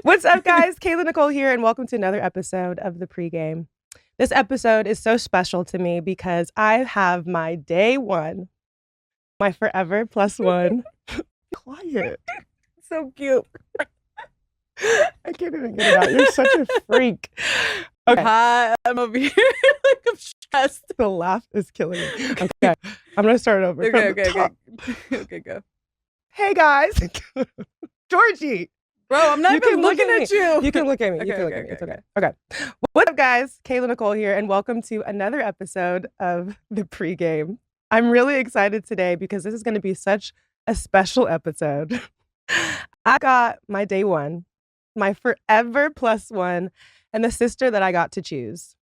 What's up, guys? Kayla Nicole here, and welcome to another episode of The Pregame. This episode is so special to me because I have my day one, my forever plus one. Quiet. So cute. I can't even get it out. You're such a freak. Okay. Hi, I'm over here like I'm stressed. The laugh is killing me. Okay. I'm going to start over. Okay, go. Hey, guys. Georgie. Bro, I'm not even looking at you. You can look at me. You can look at me. It's okay. Okay. What's up, guys? Kayla Nicole here, and welcome to another episode of The Pregame. I'm really excited today because this is going to be such a special episode. I got my day one, my forever plus one, and the sister that I got to choose.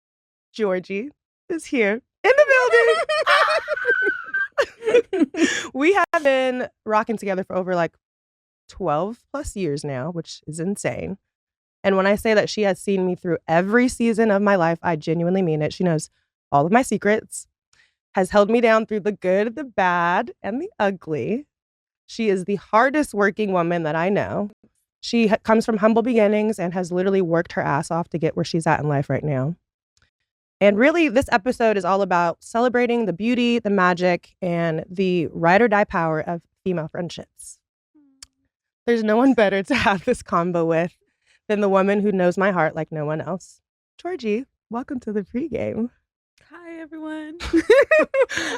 Georgie is here in the building. We have been rocking together for over 12 plus years now, which is insane. And when I say that she has seen me through every season of my life, I genuinely mean it. She knows all of my secrets, has held me down through the good, the bad, and the ugly. She is the hardest working woman that I know. She comes from humble beginnings and has literally worked her ass off to get where she's at in life right now. And really, this episode is all about celebrating the beauty, the magic, and the ride or die power of female friendships. There's no one better to have this combo with than the woman who knows my heart like no one else. Georgie, welcome to The Pregame. Hi, everyone.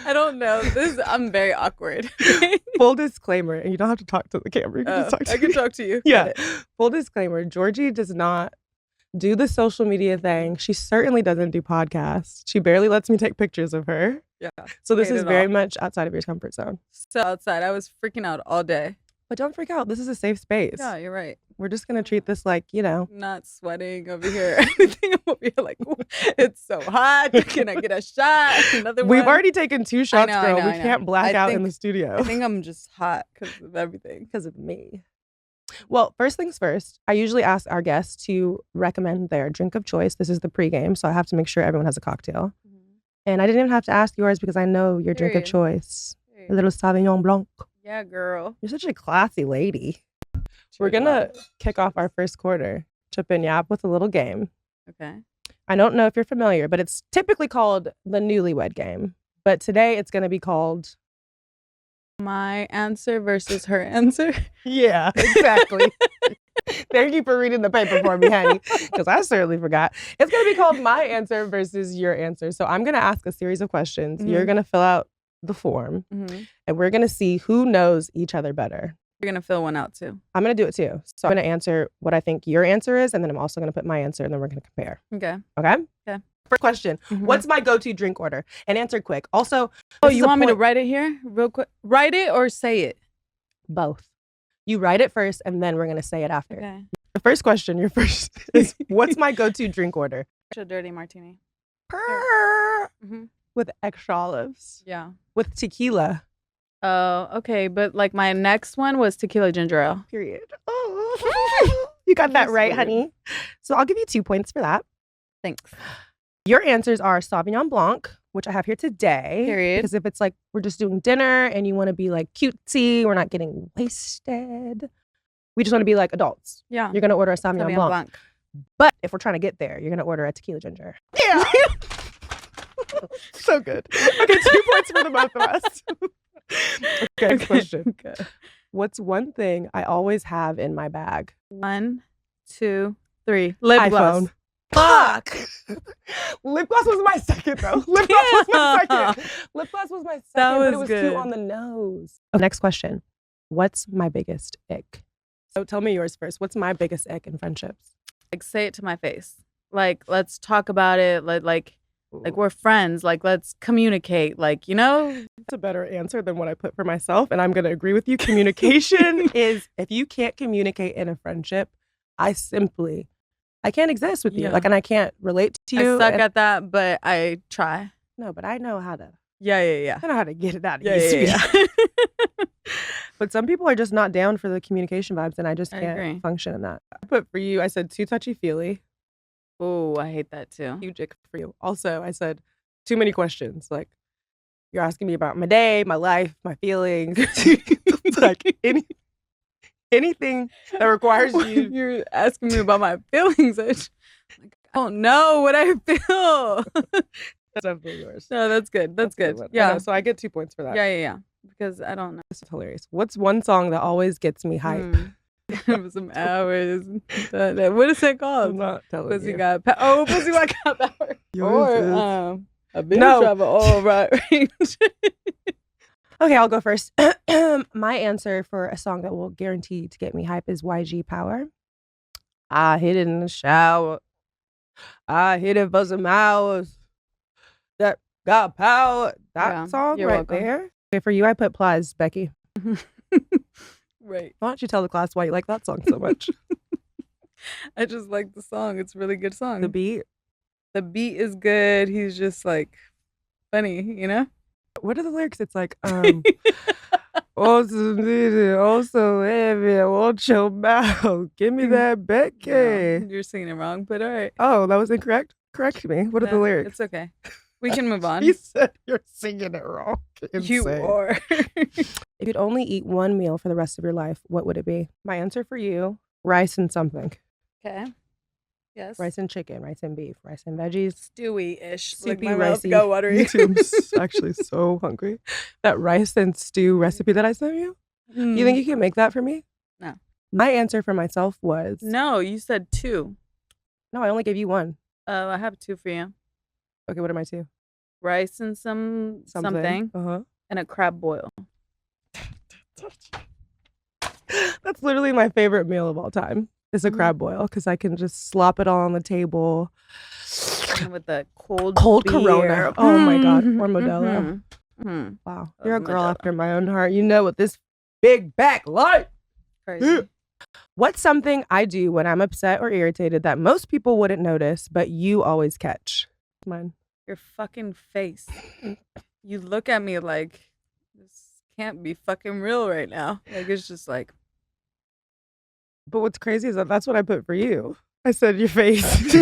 I don't know. I'm very awkward. Full disclaimer, and you don't have to talk to the camera. You can just talk to I can me. talk to you. Yeah. Full disclaimer, Georgie does not do the social media thing. She certainly doesn't do podcasts. She barely lets me take pictures of her. Yeah. So this is very much outside of your comfort zone. So outside, I was freaking out all day. But don't freak out. This is a safe space. Yeah, you're right. We're just going to treat this like, Not sweating over here. Anything. I'm over here like, it's so hot. Can I get a shot? Another one. We've already taken 2 shots, girl. I We know. can't black out in the studio. I think I'm just hot because of everything. Because of me. Well, first things first, I usually ask our guests to recommend their drink of choice. This is the pregame, so I have to make sure everyone has a cocktail. Mm-hmm. And I didn't even have to ask yours because I know your drink of choice. A little Sauvignon Blanc. Yeah, girl. You're such a classy lady. We're going to kick off our first quarter, chip and yap with a little game. Okay. I don't know if you're familiar, but it's typically called the newlywed game. But today it's going to be called... My answer versus her answer? Yeah, exactly. Thank you for reading the paper for me, honey, because I certainly forgot. It's going to be called my answer versus your answer. So I'm going to ask a series of questions. Mm-hmm. You're going to fill out the form, mm-hmm. and we're going to see who knows each other better. You're going to fill one out too. I'm going to do it too. So I'm going to answer what I think your answer is, and then I'm also going to put my answer, and then we're going to compare. Okay. Okay? Okay. First question. Mm-hmm. What's my go-to drink order? And answer quick. Also, you want me to write it here real quick? Write it or say it? Both. You write it first, and then we're going to say it after. Okay. The first question, your first is, what's my go-to drink order? A dirty martini. Mm-hmm. With extra olives. Yeah. With tequila. Oh, okay. But my next one was tequila ginger ale. Period. Oh. You got that right, honey. So I'll give you 2 points for that. Thanks. Your answers are Sauvignon Blanc, which I have here today. Period. Because if it's we're just doing dinner and you want to be cutesy, we're not getting wasted. We just want to be adults. Yeah. You're going to order a Sauvignon Blanc. But if we're trying to get there, you're going to order a tequila ginger. Yeah. So good. Okay, 2 points for the both of us. Okay, next question. Okay. What's one thing I always have in my bag? 1, 2, 3. Lip gloss. Fuck! Lip gloss was my second, though. Lip gloss was my second. Lip gloss was my second, but it was good. too on the nose. Oh, next question. What's my biggest ick? So tell me yours first. What's my biggest ick in friendships? Say it to my face. Let's talk about it. We're friends. Let's communicate. That's a better answer than what I put for myself, and I'm going to agree with you. Communication is, if you can't communicate in a friendship, I can't exist with you. And I can't relate to you. I suck at that, but I try. No, but I know how to. Yeah. I know how to get it out of you. Yeah. But some people are just not down for the communication vibes, and I just can't function in that. But for you, I said too touchy-feely. Oh, I hate that too. Huge ick for you. Also, I said too many questions. You're asking me about my day, my life, my feelings. Any anything that requires you. You're asking me about my feelings. I don't know what I feel. That's definitely yours. No, that's good. That's good. Yeah. So I get 2 points for that. Yeah. Because I don't know. This is hilarious. What's one song that always gets me hype? Some hours. What is it called? I'm not telling Pussy you. Got Pussy Got Power. Or a big travel all right range. Okay, I'll go first. My answer for a song that will guarantee to get me hype is YG Power. I hit it in the shower. I hit it for some hours. That got power. That song right welcome. There. Okay, for you, I put Plies, Becky. Right. Why don't you tell the class why you like that song so much? I just like the song. It's a really good song. The beat is good. He's just like funny, you know? What are the lyrics? It's like, also heavy, watch your mouth. Give me that Becky. No, you're singing it wrong, but all right. Oh, that was incorrect? Correct me. What are the lyrics? It's okay. We can move on. You said you're singing it wrong. Insane. You are. If you'd only eat one meal for the rest of your life, what would it be? My answer for you, rice and something. Okay. Yes. Rice and chicken, rice and beef, rice and veggies. Stewy-ish. Soupy, like ricey. Go watery. Me too. I'm actually so hungry. That rice and stew recipe that I sent you, you think you can make that for me? No. My answer for myself was... No, you said 2. No, I only gave you 1. I have 2 for you. Okay, what are my 2? Rice and something. And a crab boil. That's literally my favorite meal of all time. Is a crab boil, because I can just slop it all on the table. And with the cold beer. Corona. Oh my God. Or Modelo. Wow. You're a girl after my own heart. You know what this big back like. Crazy. What's something I do when I'm upset or irritated that most people wouldn't notice, but you always catch? Mine. Your fucking face. You look at me like, this can't be fucking real right now. Like, it's just like... But what's crazy is that that's what I put for you. I said your face.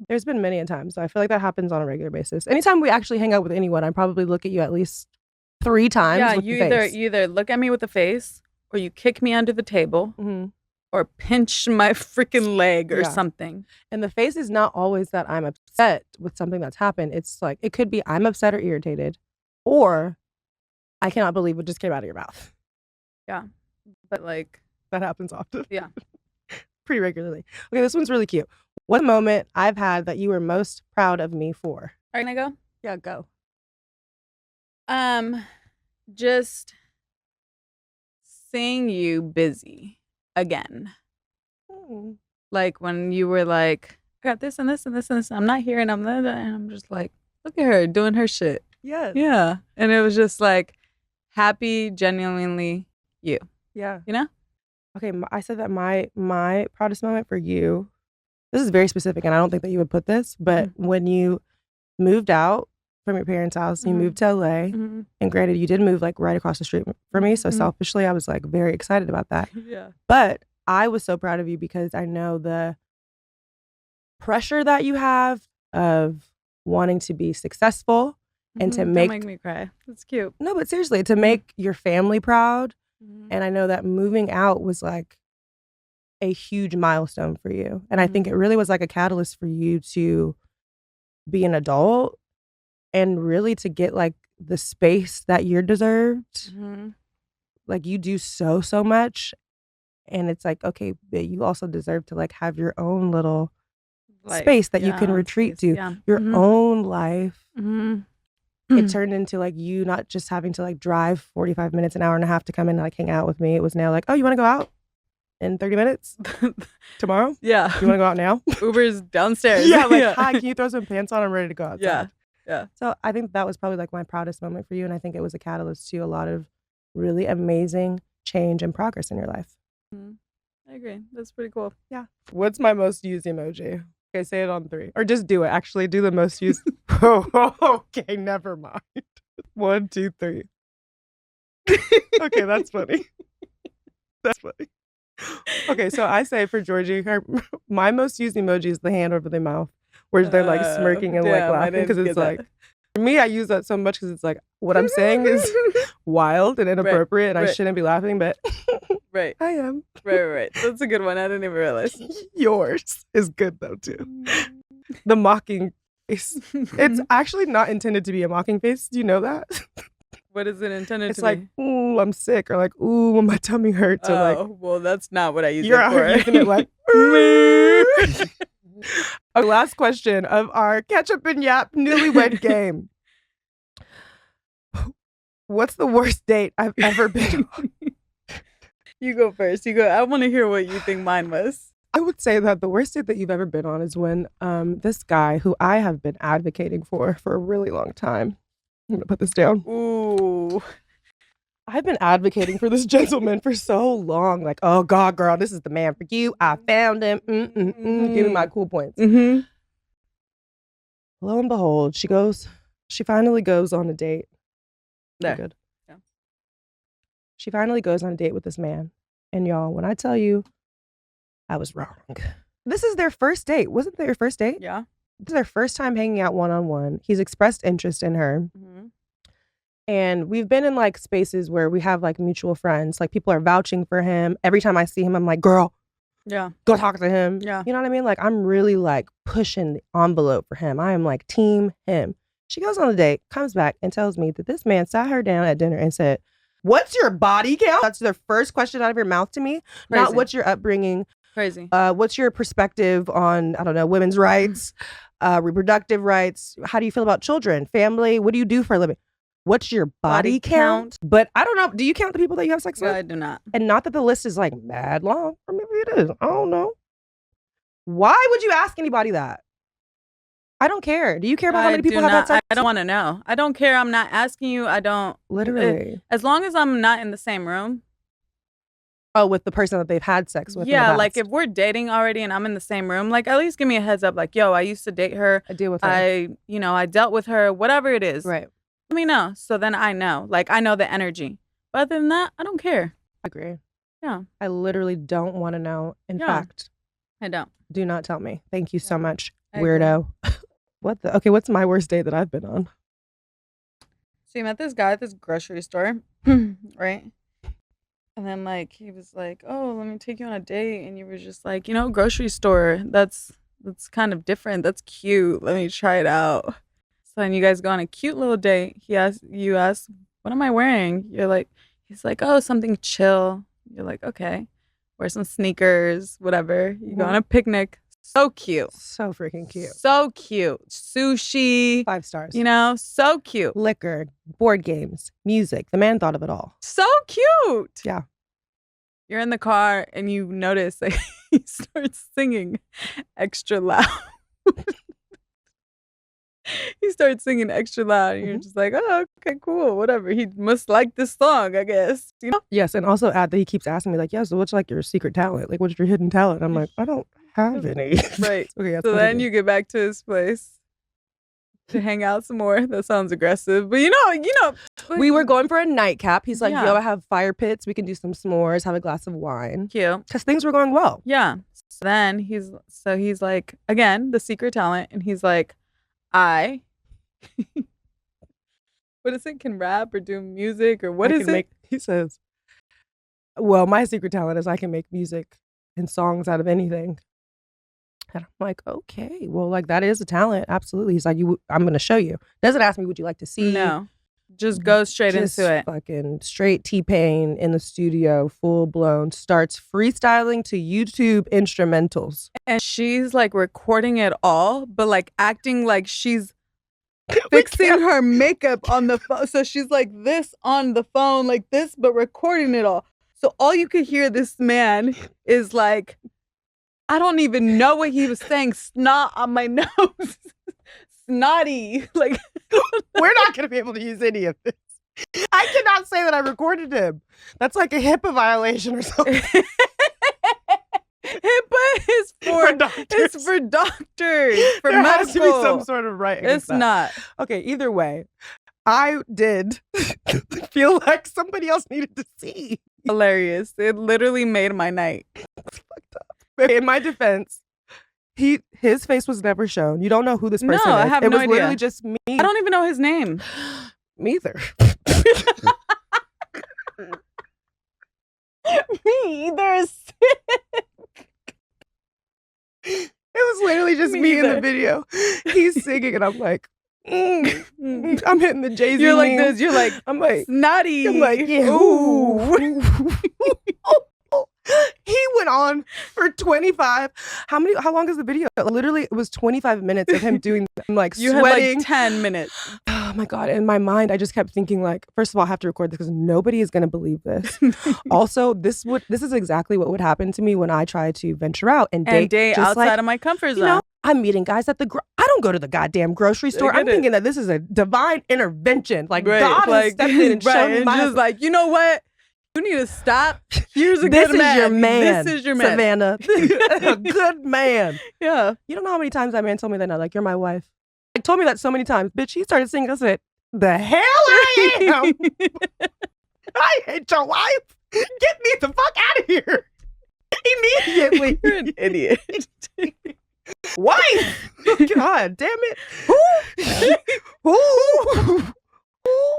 There's been many a time, so I feel like that happens on a regular basis. Anytime we actually hang out with anyone, I probably look at you at least 3 times. Yeah, with you the face. either look at me with the face, or you kick me under the table, or pinch my freaking leg or something. And the face is not always that I'm upset with something that's happened. It's like, it could be I'm upset or irritated, or I cannot believe what just came out of your mouth. Yeah. But like... That happens often. Yeah. Pretty regularly. Okay, this one's really cute. What moment I've had that you were most proud of me for? Are you gonna go? Yeah, go. Just seeing you busy again. Like when you were like, I got this and this and this and this. I'm not here and I'm just like, look at her doing her shit. Yes. Yeah. And it was just like happy, genuinely you. Yeah. You know? Okay, I said that my proudest moment for you, this is very specific, and I don't think that you would put this, but when you moved out from your parents' house, you moved to LA, and granted, you did move like right across the street from me, so selfishly, I was like very excited about that. Yeah. But I was so proud of you because I know the pressure that you have of wanting to be successful and to make... Don't make me cry. That's cute. No, but seriously, to make your family proud. And I know that moving out was like a huge milestone for you. And I think it really was like a catalyst for you to be an adult and really to get like the space that you're deserved. Like you do so much. And it's like, okay, but you also deserve to like have your own little space that you can retreat to, your own life. It turned into like you not just having to like drive 45 minutes, an hour and a half to come in and like hang out with me. It was now like, oh, you want to go out in 30 minutes tomorrow? Yeah. You want to go out now? Uber's downstairs. Yeah, like, hi, can you throw some pants on? I'm ready to go outside. Yeah. Yeah. So I think that was probably like my proudest moment for you. And I think it was a catalyst to a lot of really amazing change and progress in your life. I agree. That's pretty cool. Yeah. What's my most used emoji? Okay, say it on 3. Or just do it. Actually, do the most used. Okay, never mind. 1, 2, 3. Okay, that's funny. That's funny. Okay, so I say for Georgie, my most used emoji is the hand over the mouth, where they're like smirking and like laughing because it's like, For me, I use that so much because it's like, what I'm saying is wild and inappropriate and I shouldn't be laughing, but right. I am. Right. That's a good one. I didn't even realize. Yours is good though, too. The mocking face. It's actually not intended to be a mocking face. Do you know that? What is it intended it's to like, be? Ooh, I'm sick. Or like, ooh, my tummy hurts. Or like, well, that's not what I use you're it for. You're using it like, Our last question of our ketchup and yap newlywed game. What's the worst date I've ever been on? You go first. You go. I want to hear what you think mine was. I would say that the worst date that you've ever been on is when this guy who I have been advocating for a really long time. I'm going to put this down. Ooh. I've been advocating for this gentleman for so long. Like, oh, God, girl, this is the man for you. I found him. Give me my cool points. Mm-hmm. Lo and behold, she finally goes on a date. There. Good. Yeah. She finally goes on a date with this man. And y'all, when I tell you, I was wrong. This is their first date. Wasn't it their first date? Yeah. This is their first time hanging out one-on-one. He's expressed interest in her. Mm-hmm. And we've been in like spaces where we have like mutual friends. Like people are vouching for him. Every time I see him, I'm like, girl, yeah, go talk to him. Yeah. You know what I mean? Like I'm really like pushing the envelope for him. I am like team him. She goes on a date, comes back and tells me that this man sat her down at dinner and said, what's your body count? That's the first question out of your mouth to me. Crazy. Not what's your upbringing. Crazy. What's your perspective on, I don't know, women's rights, reproductive rights? How do you feel about children, family? What do you do for a living? What's your body count? But I don't know. Do you count the people that you have sex with? I do not. And not that the list is like mad long. Or maybe it is. I don't know. Why would you ask anybody that? I don't care. Do you care about how many people have had sex? I don't want to know. I don't care. I'm not asking you. I don't. Literally. As long as I'm not in the same room. Oh, with the person that they've had sex with. Yeah, like if we're dating already and I'm in the same room, like at least give me a heads up. Like, yo, I used to date her. I deal with her. I dealt with her. Whatever it is. Right. Let me know. So then I know. Like I know the energy. But other than that, I don't care. I agree. Yeah. I literally don't want to know. In fact, I don't. Do not tell me. Thank you so much, I weirdo. Okay, what's my worst date that I've been on? So you met this guy at this grocery store, right? And then like he was like, "Oh, let me take you on a date," and you were just like, grocery store. That's kind of different. That's cute. Let me try it out. So then you guys go on a cute little date. You ask, "What am I wearing?" He's like, "Oh, something chill." You're like, "Okay." Wear some sneakers, whatever. You go on a picnic. So cute. So freaking cute. So cute. Sushi. 5 stars. So cute. Liquor, board games, music. The man thought of it all. So cute. Yeah. You're in the car and you notice like he starts singing extra loud. He starts singing extra loud and you're just like, oh, okay, cool, whatever. He must like this song, I guess. Yes, and also add that he keeps asking me like, yeah, so what's like your secret talent? Like, what's your hidden talent? I'm like, I don't have any. Right. Okay. So then you get back to his place to hang out some more. That sounds aggressive, but we were going for a nightcap. He's like, yo, I have fire pits. We can do some s'mores, have a glass of wine. Cute. Because things were going well. Yeah. So then he's like, again, the secret talent, and he's like, what is it? Can rap or do music or what is it? He says, well, my secret talent is I can make music and songs out of anything. And I'm like, okay, well, like that is a talent. Absolutely. He's like, I'm going to show you. Doesn't ask me, would you like to see? No. Just goes straight into it. Fucking straight T-Pain in the studio, full blown, starts freestyling to YouTube instrumentals. And she's like recording it all, but like acting like she's fixing her makeup on the phone. So she's like this on the phone, like this, but recording it all. So all you could hear this man is like, I don't even know what he was saying. Snot on my nose. Snotty. Like, we're not going to be able to use any of this. I cannot say that I recorded him. That's like a HIPAA violation or something. HIPAA is for doctors. It's for doctors. For there medical. Has to be some sort of right. It's not. Okay, either way, I did feel like somebody else needed to see. Hilarious. It literally made my night. It's fucked up. In my defense, His face was never shown. You don't know who this person is. No, I have it no was idea. literally just me. I don't even know his name. Me either. Me either. It was literally just me in the video. He's singing and I'm like, I'm hitting the Jay-Z. You're like meme. this. You're like, I'm like, snotty. I'm like, yeah. Ooh. He went on for 25. How long is the video? Literally, it was 25 minutes of him doing. I'm like You sweating. had like 10 minutes. Oh my God. In my mind, I just kept thinking like, first of all, I have to record this because nobody is going to believe this. Also, this is exactly what would happen to me when I try to venture out and date outside of my comfort zone. You know, I'm meeting guys at I don't go to the goddamn grocery store. I'm thinking that this is a divine intervention. Like God has stepped in and shown me my... just like, you know what? You need to stop. Here's a this good man. This is your man. This is your man. Savannah. A good man. Yeah. You don't know how many times that man told me that now, like, you're my wife. Like, told me that so many times. Bitch, he started singing. I said, the hell I am. I hate your wife. Get me the fuck out of here. Immediately. You're an idiot. Wife. God damn it. Who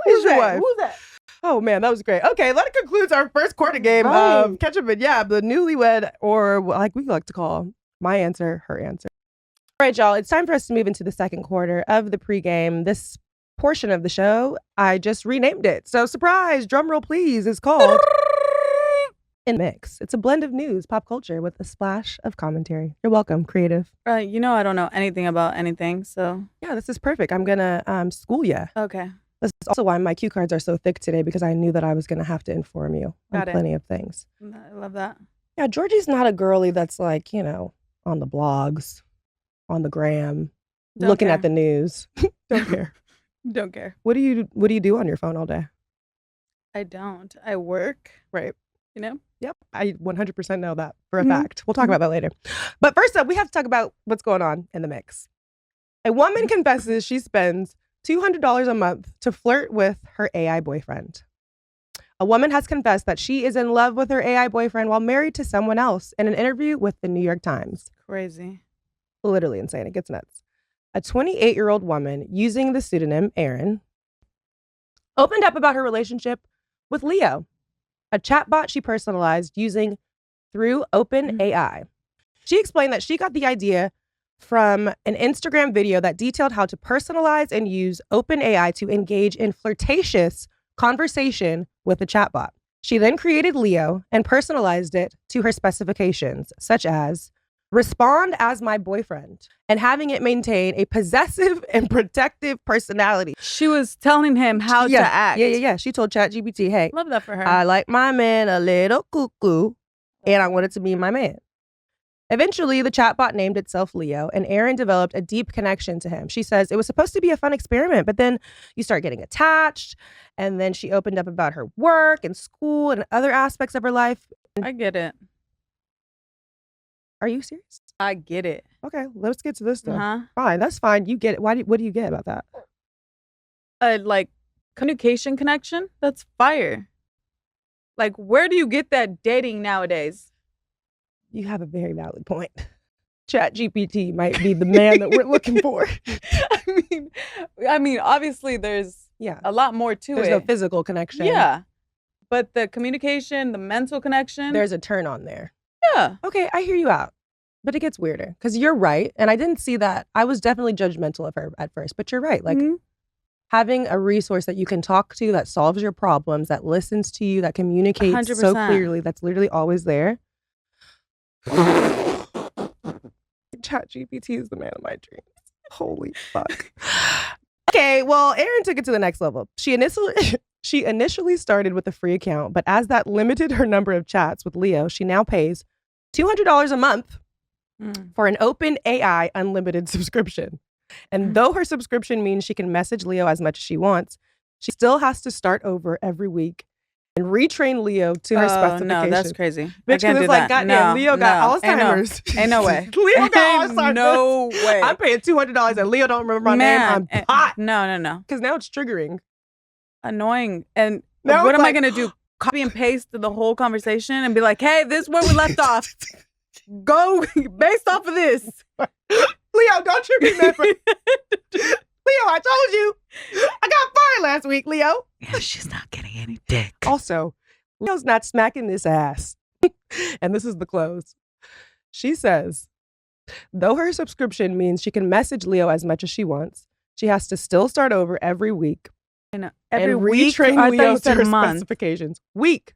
is your wife? Who's that? Oh man, that was great. Okay, that concludes our first quarter game of Ketchup and Yab, the newlywed, or like we like to call my answer, her answer. All right, y'all, it's time for us to move into the second quarter of the pregame. This portion of the show, I just renamed it. So surprise, drum roll please, is called In Mix. It's a blend of news, pop culture with a splash of commentary. You're welcome, creative. You know I don't know anything about anything, so. Yeah, this is perfect. I'm gonna school you. Okay. This is also why my cue cards are so thick today, because I knew that I was going to have to inform you on plenty of things. I love that. Yeah, Georgie's not a girly that's like, you know, on the blogs, on the gram, looking at the news. Don't care. Don't care. What do you do on your phone all day? I don't. I work. Right. You know? Yep. I 100% know that for a fact. We'll talk about that later. But first up, we have to talk about what's going on in the mix. A woman confesses she spends $200 a month to flirt with her AI boyfriend. A woman has confessed that she is in love with her AI boyfriend while married to someone else in an interview with the New York Times. Crazy. Literally insane. It gets nuts. A 28-year-old woman using the pseudonym Erin opened up about her relationship with Leo, a chatbot she personalized using through OpenAI. She explained that she got the idea from an Instagram video that detailed how to personalize and use OpenAI to engage in flirtatious conversation with the chatbot. She then created Leo and personalized it to her specifications, such as respond as my boyfriend and having it maintain a possessive and protective personality. She was telling him how to act. Yeah. She told ChatGPT, hey, love that for her. I like my man a little cuckoo and I want it to be my man. Eventually, the chatbot named itself Leo, and Erin developed a deep connection to him. She says it was supposed to be a fun experiment, but then you start getting attached, and then she opened up about her work and school and other aspects of her life. I get it. Are you serious? I get it. Okay, let's get to this though. Fine, that's fine. You get it. What do you get about that? Like communication connection? That's fire. Like, where do you get that dating nowadays? You have a very valid point. ChatGPT might be the man that we're looking for. I mean, obviously there's a lot more to There's no physical connection. Yeah. But the communication, the mental connection. There's a turn on there. Yeah. Okay, I hear you out. But it gets weirder because you're right. And I didn't see that. I was definitely judgmental of her at first, but you're right. Like having a resource that you can talk to that solves your problems, that listens to you, that communicates 100%. so clearly, that's literally always there. ChatGPT is the man of my dreams. Holy fuck. Okay, well, Erin took it to the next level. She initially started with a free account, but as that limited her number of chats with Leo, she now pays $200 a month for an OpenAI unlimited subscription. And though her subscription means she can message Leo as much as she wants, she still has to start over every week and retrain Leo to her specifications. No, that's crazy. Bitch, I can't do like, that. goddamn, Leo got Alzheimer's. Ain't no way. Leo got Alzheimer's. No way. I'm paying $200 and Leo don't remember my name. I'm hot. No. Because now it's triggering. Annoying. And now what am I going to do? Copy and paste the whole conversation and be like, hey, this is where we left off. go based off of this. Leo, don't you remember? Leo, I told you. I got fired last week, Leo. Yeah, she's not getting any dick. Also, Leo's not smacking this ass. And this is the close. She says, though her subscription means she can message Leo as much as she wants, she has to still start over every week. I know. Every and week? retrain Leo to her month. specifications. Week.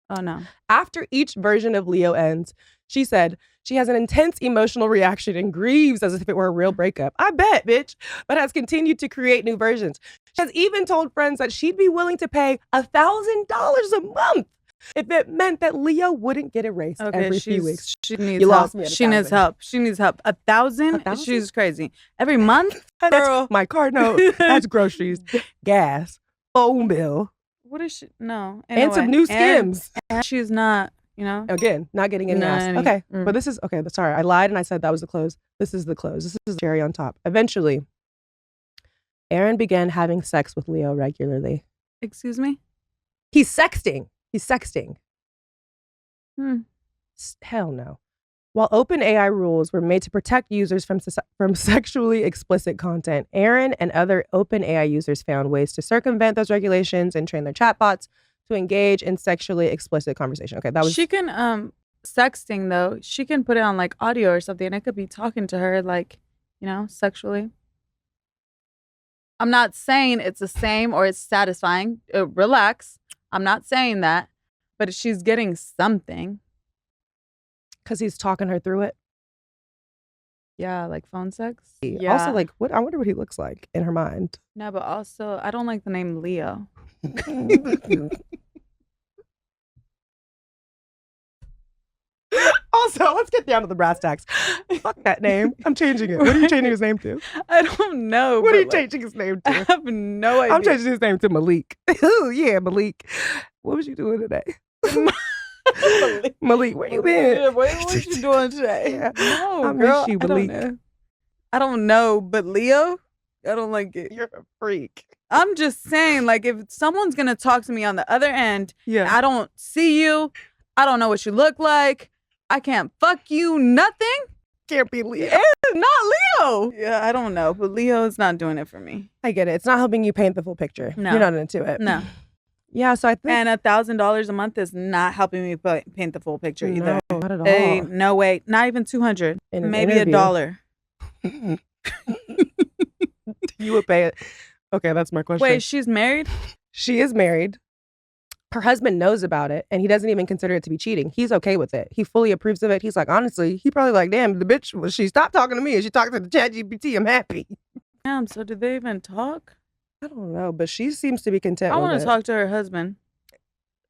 Oh, no. After each version of Leo ends, she said she has an intense emotional reaction and grieves as if it were a real breakup. I bet, bitch. But has continued to create new versions. She has even told friends that she'd be willing to pay $1,000 a month if it meant that Leo wouldn't get erased every few weeks. She needs You help. lost me at She needs help. She needs help. 1,000? 1,000? She's crazy. Every month? That's Girl. my card note. That's groceries, gas, phone bill, What is she? No. and some new Skims. And she's not, you know? Again, not getting any ass. Okay, but this is, okay, sorry. I lied and I said that was the close. This is the close. This is the cherry on top. Eventually, Aaron began having sex with Leo regularly. Excuse me? He's sexting. Hmm. Hell no. While OpenAI rules were made to protect users from sexually explicit content, Aaron and other OpenAI users found ways to circumvent those regulations and train their chatbots to engage in sexually explicit conversation. Okay, that was... She can, sexting though, she can put it on like audio or something and it could be talking to her like, you know, sexually. I'm not saying it's the same or it's satisfying. Relax. I'm not saying that. But she's getting something. Because he's talking her through it? Yeah, like phone sex. Yeah. Also, like, what? I wonder what he looks like in her mind. No, but also, I don't like the name Leo. Also, let's get down to the brass tacks. Fuck that name. I'm changing it. What are you changing his name to? I don't know. What are you changing his name to? I have no idea. I'm changing his name to Malik. Oh, yeah, Malik. What was you doing today? Malik, where you been? What you doing today? Yeah. No, I girl, miss you, I don't Malik. know. I don't know, but Leo, I don't like it. You're a freak. I'm just saying, like, if someone's gonna talk to me on the other end, Yeah. I don't see you, I don't know what you look like, I can't fuck you, nothing. Can't be Leo. It's not Leo. Yeah, I don't know, but Leo is not doing it for me. I get it. It's not helping you paint the full picture. No. You're not into it. No. Yeah, so I think... And $1,000 a month is not helping me paint the full picture either. No, not at all. Hey, no way. Not even 200. In an Maybe interview. $1. You would pay it. Okay, that's my question. Wait, she's married? She is married. Her husband knows about it, and he doesn't even consider it to be cheating. He's okay with it. He fully approves of it. He's like, honestly, he probably like, damn, the bitch, well, she stopped talking to me and she talked to the ChatGPT. I'm happy. Damn, so did they even talk? I don't know, but she seems to be content I with want it. to talk to her husband.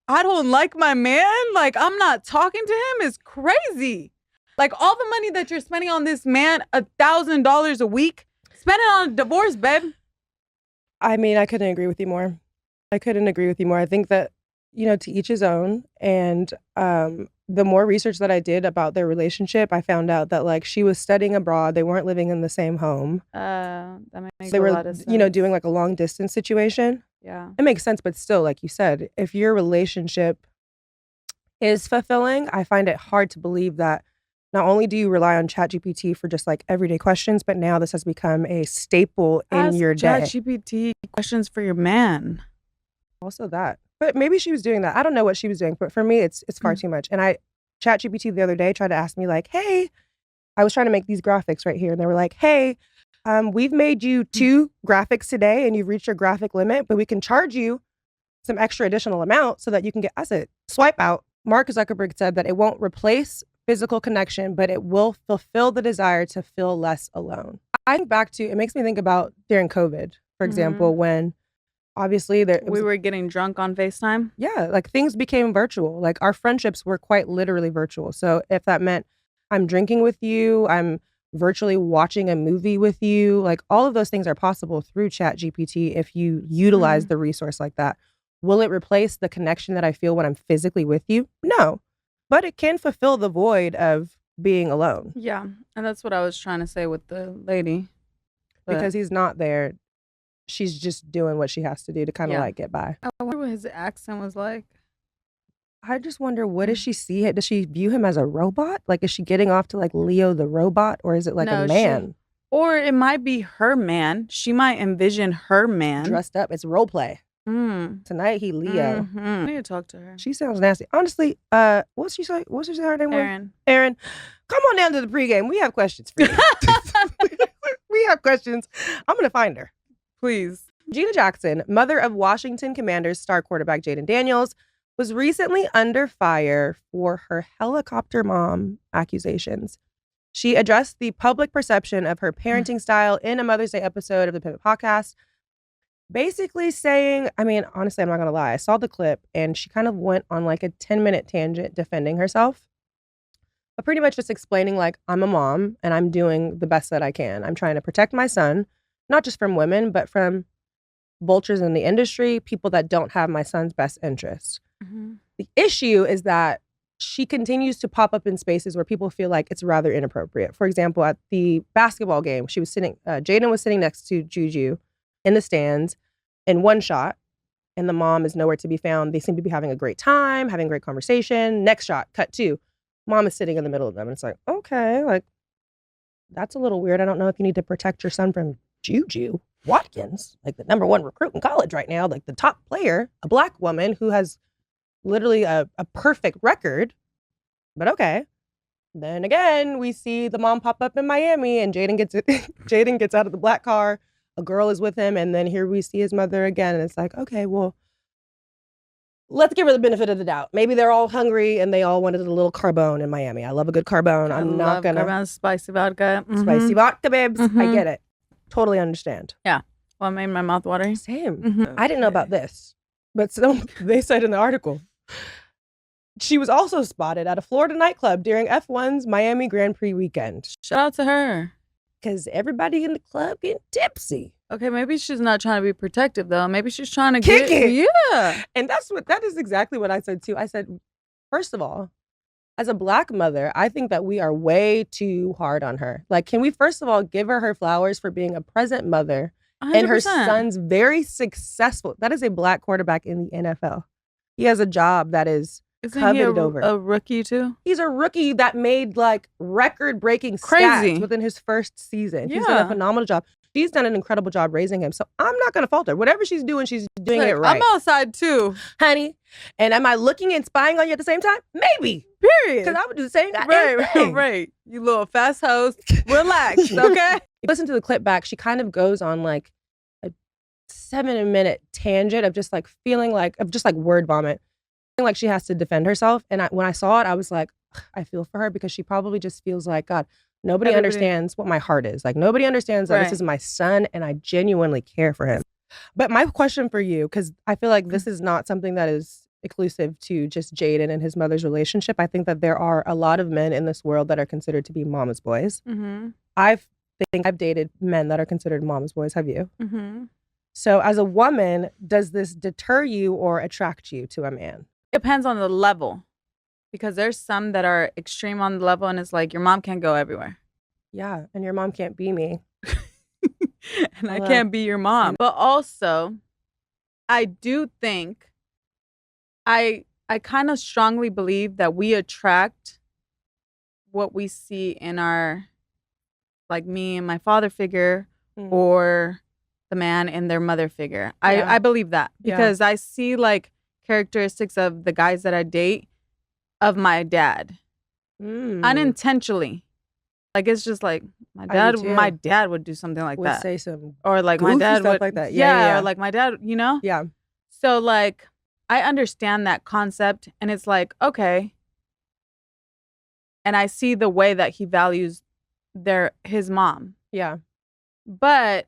I don't like my man. Like, I'm not talking to him is crazy. Like, all the money that you're spending on this man, $1,000 a week, spend it on a divorce, babe. I mean, I couldn't agree with you more. I think that, you know, to each his own. And the more research that I did about their relationship, I found out that, like, she was studying abroad. They weren't living in the same home. That makes They a were, lot of sense. you know, doing like a long distance situation. Yeah. It makes sense, but still, like you said, if your relationship is fulfilling, I find it hard to believe that not only do you rely on ChatGPT for just like everyday questions, but now this has become a staple in your day. Ask ChatGPT questions for your man. Also that. But maybe she was doing that. I don't know what she was doing, but for me, it's far too much. And ChatGPT the other day tried to ask me like, hey, I was trying to make these graphics right here. And they were like, hey, we've made you 2 graphics today and you've reached your graphic limit, but we can charge you some extra additional amount so that you can get, I said, swipe out. Mark Zuckerberg said that it won't replace physical connection, but it will fulfill the desire to feel less alone. I think back to, it makes me think about during COVID, for example, when obviously we were getting drunk on FaceTime. Yeah, like things became virtual. Like our friendships were quite literally virtual. So if that meant I'm drinking with you, I'm virtually watching a movie with you, like all of those things are possible through ChatGPT if you utilize the resource like that. Will it replace the connection that I feel when I'm physically with you? No, but it can fulfill the void of being alone. Yeah, and that's what I was trying to say with the lady. Because he's not there. She's just doing what she has to do to kind of like get by. I wonder what his accent was like. I just wonder, what does she see? Does she view him as a robot? Like, is she getting off to like Leo the robot, or is it like a man or it might be her man. She might envision her man. dressed up? It's role play. Tonight he Leo. I need to talk to her. She sounds nasty. Honestly, what's she say? What's she say her name was? Erin. Erin, come on down to the pregame. We have questions for you. We have questions. I'm gonna find her. Please. Gina Jackson, mother of Washington Commanders star quarterback Jaden Daniels, was recently under fire for her helicopter mom accusations. She addressed the public perception of her parenting style in a Mother's Day episode of the Pivot podcast, basically saying, I mean, honestly, I'm not going to lie. I saw the clip and she kind of went on like a 10-minute tangent defending herself, but pretty much just explaining like, I'm a mom and I'm doing the best that I can. I'm trying to protect my son, not just from women, but from vultures in the industry, people that don't have my son's best interests. The issue is that she continues to pop up in spaces where people feel like it's rather inappropriate. For example, at the basketball game, she was sitting, Jaden was sitting next to Juju in the stands in one shot, and the mom is nowhere to be found. They seem to be having a great time, having a great conversation. Next shot, cut two, mom is sitting in the middle of them. And it's like, okay, like, that's a little weird. I don't know if you need to protect your son from Juju Watkins, like the #1 recruit in college right now, like the top player, a Black woman who has literally a perfect record. But okay. Then again, we see the mom pop up in Miami and Jaden gets out of the black car. A girl is with him. And then here we see his mother again. And it's like, okay, well, let's give her the benefit of the doubt. Maybe they're all hungry and they all wanted a little carbone in Miami. I love a good carbone. I'm not going to. Spicy vodka. Spicy vodka, babes. I get it. Totally understand. Yeah. Well, it made my mouth watery. Same. I didn't know about this. But they said in the article, she was also spotted at a Florida nightclub during F1's Miami Grand Prix weekend. Shout out to her. Because everybody in the club getting tipsy. Okay, maybe she's not trying to be protective, though. Maybe she's trying to kick it. Yeah. And that is exactly what I said, too. I said, first of all, as a Black mother, I think that we are way too hard on her. Like, can we first of all give her flowers for being a present mother 100%. And her son's very successful. That is a Black quarterback in the NFL. He has a job that is coveted over. A rookie too? He's a rookie that made like record-breaking stats within his first season. He's done a phenomenal job. She's done an incredible job raising him. So I'm not going to fault her. Whatever she's doing it right. I'm outside too. Honey. And am I looking and spying on you at the same time? Maybe. Period. Because I would do the same thing. Right. You little fast host. Relax, okay? Listen to the clip back. She kind of goes on like a 7-minute tangent of just like feeling like, word vomit. Feeling like she has to defend herself. And when I saw it, I was like, I feel for her because she probably just feels like, God, nobody understands what my heart is. Like, nobody understands that this is my son and I genuinely care for him. But my question for you, because I feel like this is not something that is exclusive to just Jaden and his mother's relationship. I think that there are a lot of men in this world that are considered to be mama's boys. I think I've dated men that are considered mama's boys. Have you? So as a woman, does this deter you or attract you to a man? Depends on the level. Because there's some that are extreme on the level and it's like, your mom can't go everywhere. Yeah, and your mom can't be me. And I can't be your mom. But also, I do think, I kind of strongly believe that we attract what we see in our, like me and my father figure or the man and their mother figure. I believe that. Because I see like characteristics of the guys that I date of my dad. Unintentionally. Like, it's just like my dad would do something like that. Say some or like my dad stuff would like that. Yeah, or like my dad, you know? Yeah. So like I understand that concept and it's like, okay. And I see the way that he values his mom. Yeah. But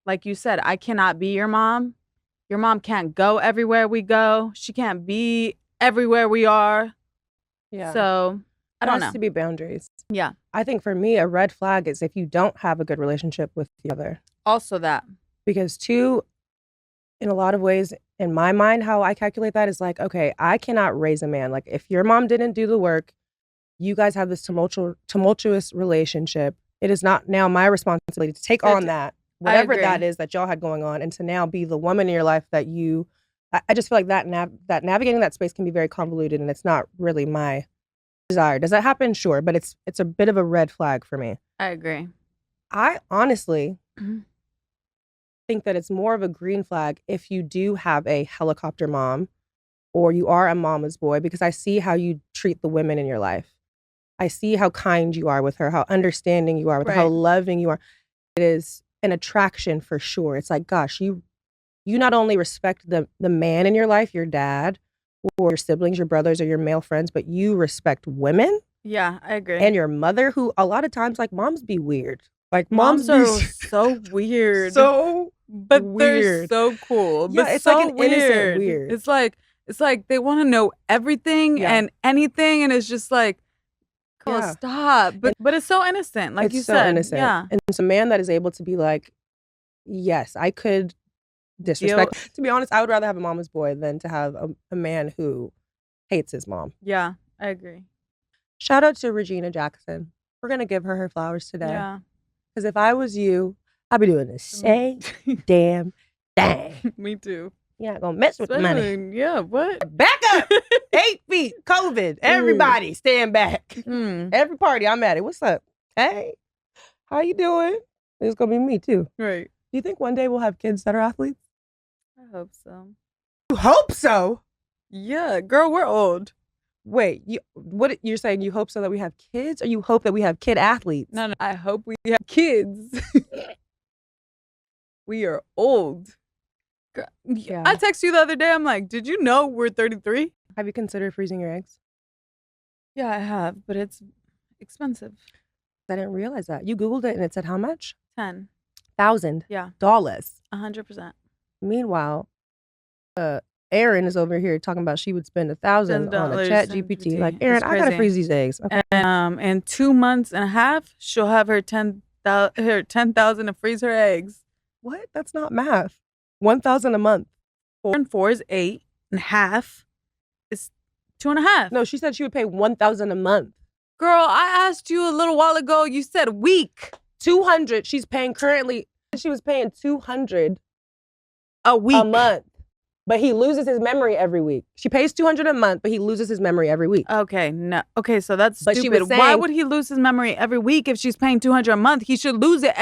like you said, I cannot be your mom. Your mom can't go everywhere we go. She can't be everywhere we are. Yeah. So I don't know. There has to be boundaries. Yeah. I think for me, a red flag is if you don't have a good relationship with the other. Also that. Because in a lot of ways, in my mind, how I calculate that is like, okay, I cannot raise a man. Like, if your mom didn't do the work, you guys have this tumultuous relationship. It is not now my responsibility to take on that, whatever that is that y'all had going on, and to now be the woman in your life that you I just feel like that navigating that space can be very convoluted, and it's not really my desire. Does that happen? Sure, but it's a bit of a red flag for me. I agree. I honestly think that it's more of a green flag if you do have a helicopter mom or you are a mama's boy, because I see how you treat the women in your life. I see how kind you are with her, how understanding you are with her, how Right. loving you are. It is an attraction for sure. It's like, gosh, you not only respect the man in your life, your dad, or your siblings, your brothers, or your male friends, but you respect women Yeah, I agree. and your mother, who a lot of times, like, moms be weird. Like, moms be are so weird. so but they're weird. so cool. Yeah, But it's so like an innocent weird. It's like they want to know everything and anything, and it's just like, oh, stop. But it's so innocent, like you It's so said. innocent. Yeah. And it's a man that is able to be like, yes, I could disrespect. To be honest, I would rather have a mama's boy than to have a man who hates his mom. Yeah, I agree. Shout out to Regina Jackson. We're going to give her flowers today. Yeah. Because if I was you, I'd be doing the same damn thing. Me too. You're not going to mess with the money. Yeah, what? Back up. 8 feet. COVID. Everybody stand back. Every party I'm at it. What's up? Hey, how you doing? It's going to be me too. Right. Do you think one day we'll have kids that are athletes? I hope so. You hope so? Yeah, girl, we're old. Wait, what you're saying? You hope so that we have kids, or you hope that we have kid athletes? No, I hope we have kids. We are old. Girl, Yeah. I texted you the other day. I'm like, did you know we're 33? Have you considered freezing your eggs? Yeah, I have, but it's expensive. I didn't realize that. You Googled it and it said how much? $10,000. Yeah. $1,000. 100%. Meanwhile, Erin is over here talking about she would spend $1,000 on a ChatGPT. Like, Erin, I gotta freeze these eggs. Okay. And in 2 months and a half, she'll have her 10,000 to freeze her eggs. What? That's not math. 1,000 a month. 4 and 4 is 8, and half is 2.5. No, she said she would pay 1,000 a month. Girl, I asked you a little while ago. You said week. 200. She's paying currently. She was paying 200 a week, a month. But he loses his memory every week. She pays 200 a month, but he loses his memory every week. Okay, no. Okay, so that's but stupid. Why would he lose his memory every week if she's paying 200 a month? He should lose it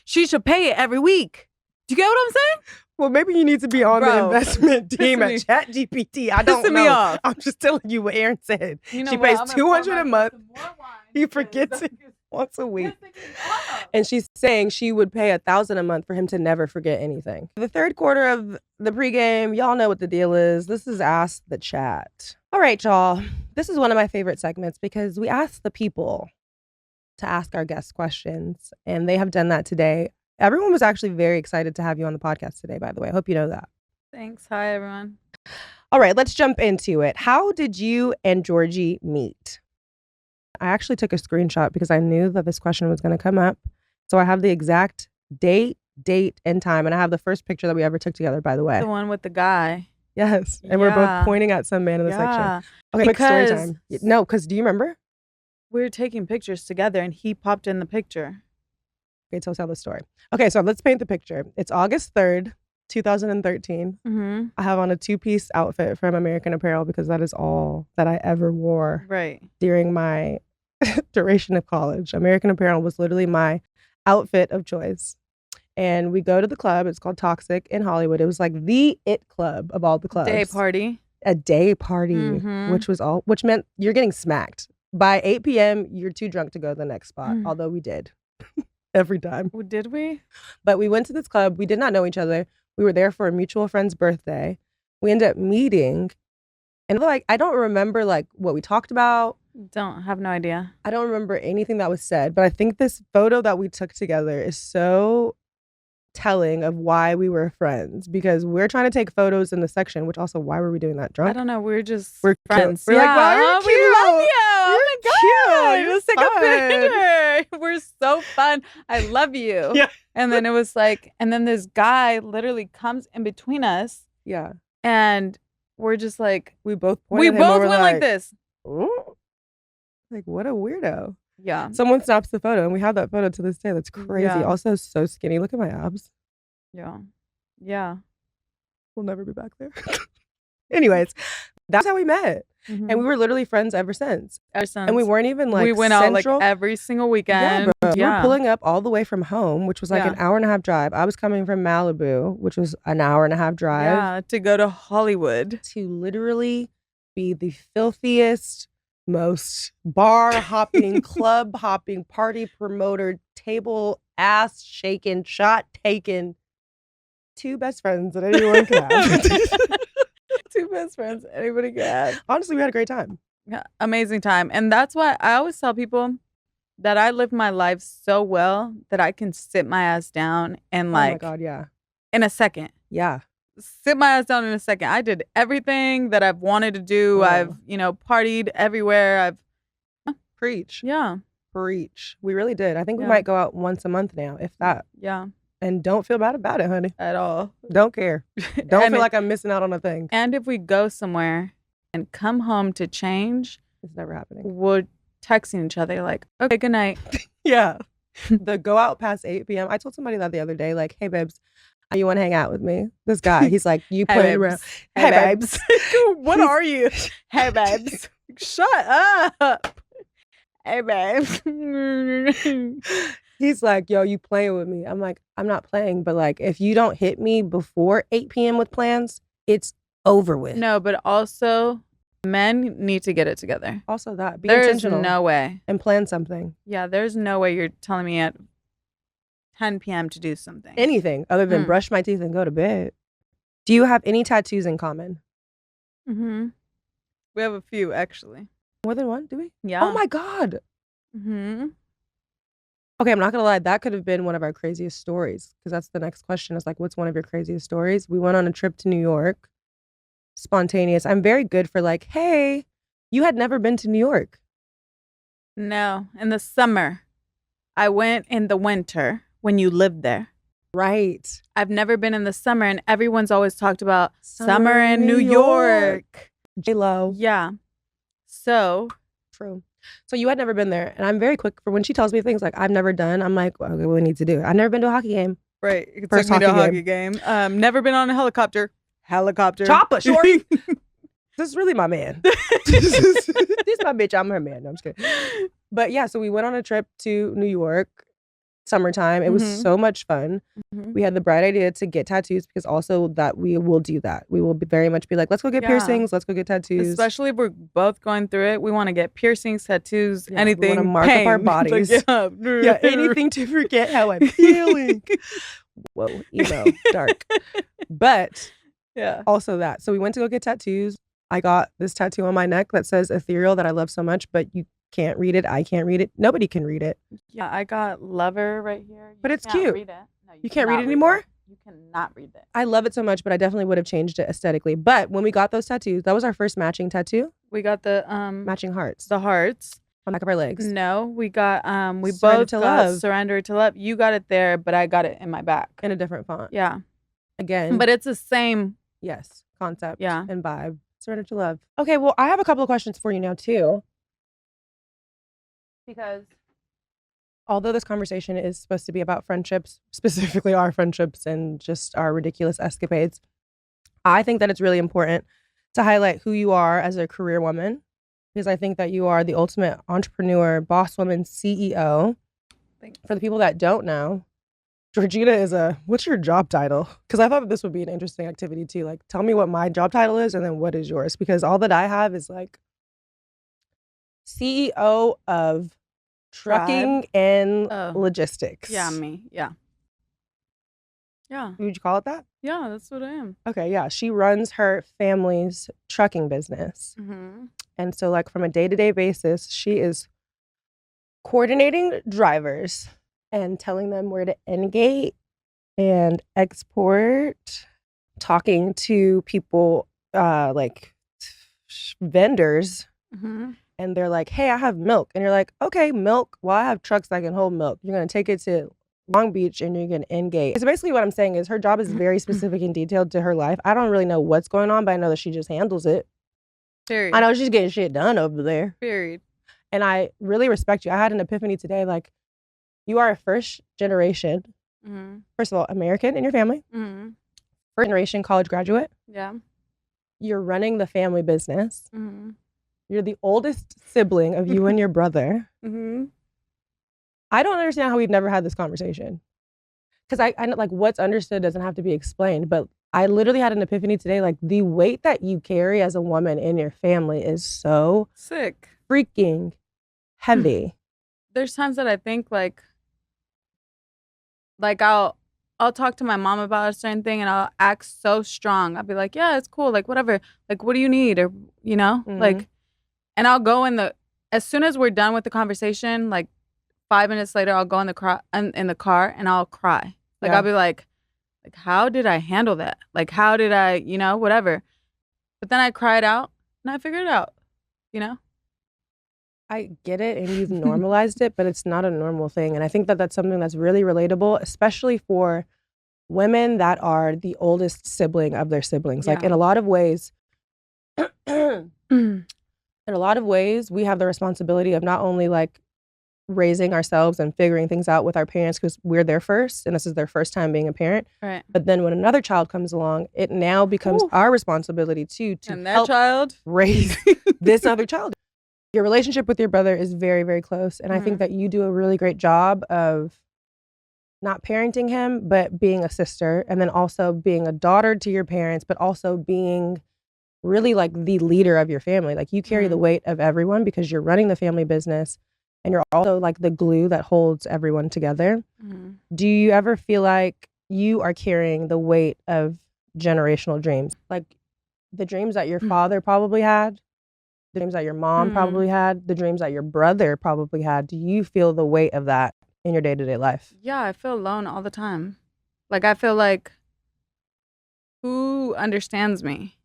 she should pay it every week. Do you get what I'm saying? Well, maybe you need to be on the investment team at ChatGPT. I don't know. Me off. I'm just telling you what Erin said. She pays 200 a month. He forgets it once a week. And she's saying she would pay 1,000 a month for him to never forget anything. The third quarter of the pregame, y'all know what the deal is. This is Ask the Chat. All right, y'all. This is one of my favorite segments because we ask the people to ask our guests questions, and they have done that today. Everyone was actually very excited to have you on the podcast today, by the way. I hope you know that. Thanks. Hi, everyone. All right, let's jump into it. How did you and Georgie meet? I actually took a screenshot because I knew that this question was going to come up. So I have the exact date, and time. And I have the first picture that we ever took together, by the way. The one with the guy. Yes. And we're both pointing at some man in the section. Okay, quick story time. No, because do you remember? We were taking pictures together and he popped in the picture. Okay, so tell the story. Okay, so let's paint the picture. It's August 3rd, 2013. I have on a 2-piece outfit from American Apparel because that is all that I ever wore during my duration of college. American Apparel was literally my outfit of choice. And we go to the club. It's called Toxic in Hollywood. It was like the it club of all the clubs. Day party. A day party, which meant you're getting smacked. By 8 p.m., you're too drunk to go to the next spot, although we did. Every time. Did we? But we went to this club. We did not know each other. We were there for a mutual friend's birthday. We ended up meeting. And like, I don't remember like what we talked about. Don't have no idea. I don't remember anything that was said. But I think this photo that we took together is so telling of why we were friends, because we're trying to take photos in the section, which also, why were we doing that drunk? I don't know. We're friends. We're like, wow, you're cute. We love you. Oh my God. Cute. Let's take a picture. We're so fun. I love you. Yeah. And then it was like, and then this guy literally comes in between us. Yeah. And we're just like, we both went like this. Ooh. Like, what a weirdo. Yeah. Someone snaps the photo, and we have that photo to this day. That's crazy. Yeah. Also, so skinny. Look at my abs. Yeah. Yeah. We'll never be back there. Anyways, that's how we met. Mhm. And we were literally friends ever since. Ever And we since. weren't even like we went out like central. every single Yeah, weekend. bro. We were Yeah. pulling up all the way from home, which was like Yeah. an hour and a half drive. I was coming from Malibu, which was an hour and a half drive. Yeah, to go to Hollywood. To literally be the filthiest, most bar hopping, club hopping, party promoter, table ass shaking, shot taking, two best friends that anyone could have. Two best friends anybody could have. Honestly, we had a great time. Yeah, amazing time. And that's why I always tell people that I live my life so well that I can sit my ass down and Oh my like God, yeah. in a second. Yeah. Sit my ass down in a second. I did everything that I've wanted to do. Oh. I've, partied everywhere. Preach. Yeah. Preach. We really did. I think we Yeah. might go out once a month now, if that. Yeah. And don't feel bad about it, honey. At all. Don't care. Don't And feel like I'm missing out on a thing. And if we go somewhere and come home to change, It's never happening. we're texting each other like, okay, good night. Yeah. The go out past 8 p.m. I told somebody that the other day, like, hey, babes, you want to hang out with me? This guy, he's like, you Hey, playing around. babes. Hey, babes. What are you? Hey, babes. Shut up. Hey, babes. He's like, yo, you playing with me? I'm like, I'm not playing, but like, if you don't hit me before 8 p.m. with plans, it's over with. No, but also men need to get it together. Also that. Be There's intentional. no way. And plan something. Yeah, there's no way you're telling me at 10 p.m. to do something. Anything other than brush my teeth and go to bed. Do you have any tattoos in common? Mm-hmm. We have a few, actually. More than one, do we? Yeah. Oh my God. Mm-hmm. Okay, I'm not gonna lie. That could have been one of our craziest stories, because that's the next question is like, what's one of your craziest stories? We went on a trip to New York. Spontaneous. I'm very good for like, hey, you had never been to New York. No, in the summer. I went in the winter when you lived there. Right. I've never been in the summer, and everyone's always talked about summer in New York. J-Lo. Yeah. So. True. So you had never been there, and I'm very quick for when she tells me things like I've never done. I'm like, okay, we need to do it. I've never been to a hockey game. Right. It First took me to a hockey hockey game. Never been on a helicopter. Chopper, shorty. This is really my man. This is my bitch. I'm her man. No, I'm just kidding. But yeah, so we went on a trip to New York, summertime. It was so much fun. We had the bright idea to get tattoos because also that we will do that. We will very much be like, let's go get piercings. Let's go get tattoos. Especially if we're both going through it. We want to get piercings, tattoos, anything. We want to mark up our bodies. Yeah, anything to forget how I'm feeling. Whoa, emo, dark. But yeah, also that. So we went to go get tattoos. I got this tattoo on my neck that says ethereal that I love so much, but you can't read it. I can't read it. Nobody can read it. Yeah, I got lover right here. But it's cute. Read it. No, you can't read it anymore? You cannot read it. I love it so much, but I definitely would have changed it aesthetically. But when we got those tattoos, that was our first matching tattoo. We got the matching hearts. The hearts. On the back of our legs. No, we got we Surrender both to got Love. Surrender to Love. You got it there, but I got it in my back. In a different font. Yeah. Again. But it's the same. Yes. Concept. Yeah. And vibe. Surrender to Love. Okay, well, I have a couple of questions for you now too. Because although this conversation is supposed to be about friendships, specifically our friendships and just our ridiculous escapades, I think that it's really important to highlight who you are as a career woman, because I think that you are the ultimate entrepreneur, boss woman, CEO. For the people that don't know, Georgina is what's your job title? Because I thought that this would be an interesting activity too. Like, tell me what my job title is and then what is yours? Because all that I have is like CEO of trucking and logistics. Yeah, me. Yeah. Yeah. Would you call it that? Yeah, that's what I am. Okay, yeah. She runs her family's trucking business. And so like from a day-to-day basis, she is coordinating drivers and telling them where to engate and export, talking to people like vendors. And they're like, hey, I have milk. And you're like, okay, milk. Well, I have trucks that can hold milk. You're going to take it to Long Beach and you're going to engage. So basically what I'm saying is her job is very specific and detailed to her life. I don't really know what's going on, but I know that she just handles it. Period. I know she's getting shit done over there. Period. And I really respect you. I had an epiphany today. Like, you are a first generation, first of all, American in your family. First generation college graduate. Yeah. You're running the family business. Mm-hmm. You're the oldest sibling of you and your brother. Mm-hmm. I don't understand how we've never had this conversation. Because I know, like, what's understood doesn't have to be explained. But I literally had an epiphany today. Like, the weight that you carry as a woman in your family is so Sick. freaking heavy. There's times that I think like I'll talk to my mom about a certain thing and I'll act so strong. I'll be like, yeah, it's cool, like whatever. Like, what do you need? Or like, and I'll go as soon as we're done with the conversation, like 5 minutes later, I'll go in the car and I'll cry. Like, I'll be like, how did I handle that? Like, how did I, whatever. But then I cried out and I figured it out, I get it, and you've normalized it, but it's not a normal thing. And I think that that's something that's really relatable, especially for women that are the oldest sibling of their siblings. Like, in a lot of ways, in a lot of ways, we have the responsibility of not only like raising ourselves and figuring things out with our parents because we're there first and this is their first time being a parent. Right. But then when another child comes along, it now becomes our responsibility too to help child raise this other child. Your relationship with your brother is very, very close. And I think that you do a really great job of not parenting him, but being a sister, and then also being a daughter to your parents, but also being really like the leader of your family. Like, you carry the weight of everyone because you're running the family business and you're also like the glue that holds everyone together. Do you ever feel like you are carrying the weight of generational dreams? Like the dreams that your father probably had, the dreams that your mom probably had, the dreams that your brother probably had. Do you feel the weight of that in your day-to-day life? Yeah, I feel alone all the time. Like, I feel like, who understands me?